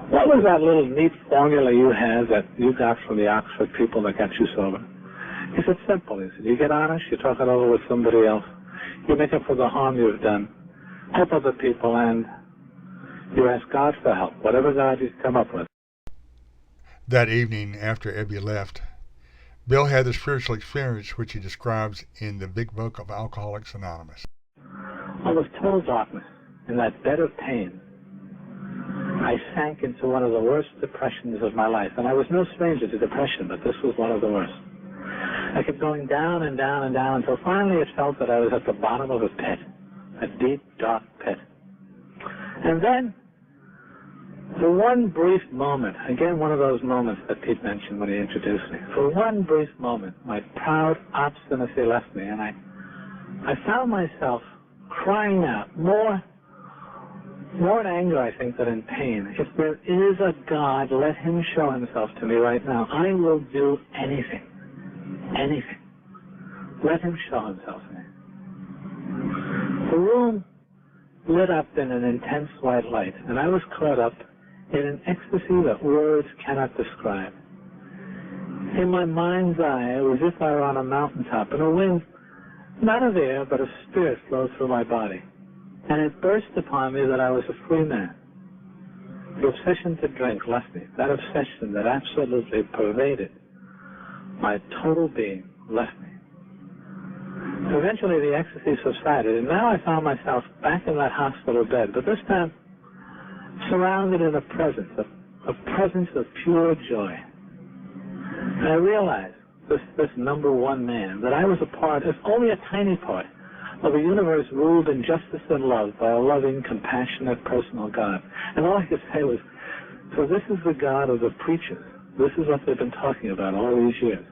What was that little neat formula you had that you got from the Oxford people that got you sober? He said, simple. He said, you get honest, you talk it over with somebody else, you make up for the harm you've done, help other people, and you ask God for help, whatever God you come up with. That evening, after Ebby left, Bill had the spiritual experience which he describes in the big book of Alcoholics Anonymous. I was total darkness, in that bed of pain. I sank into one of the worst depressions of my life, and I was no stranger to depression, but this was one of the worst. I kept going down and down and down until finally it felt that I was at the bottom of a pit, a deep, dark pit. And then, for one brief moment, again one of those moments that Pete mentioned when he introduced me, for one brief moment, my proud obstinacy left me, and I found myself crying out, more in anger, I think, than in pain. If there is a God, let him show himself to me right now. I will do anything. Anything. Let him show himself to me. The room lit up in an intense white light, and I was caught up in an ecstasy that words cannot describe. In my mind's eye, it was as if I were on a mountaintop, and a wind, not of air, but of spirit flowed through my body. And it burst upon me that I was a free man. The obsession to drink left me. That obsession that absolutely pervaded my total being left me. Eventually the ecstasy subsided, and now I found myself back in that hospital bed, but this time surrounded in a presence of pure joy. And I realized, this number one man, that I was a part, if only a tiny part, of a universe ruled in justice and love by a loving, compassionate, personal God. And all I could say was, so this is the God of the preachers. This is what they've been talking about all these years.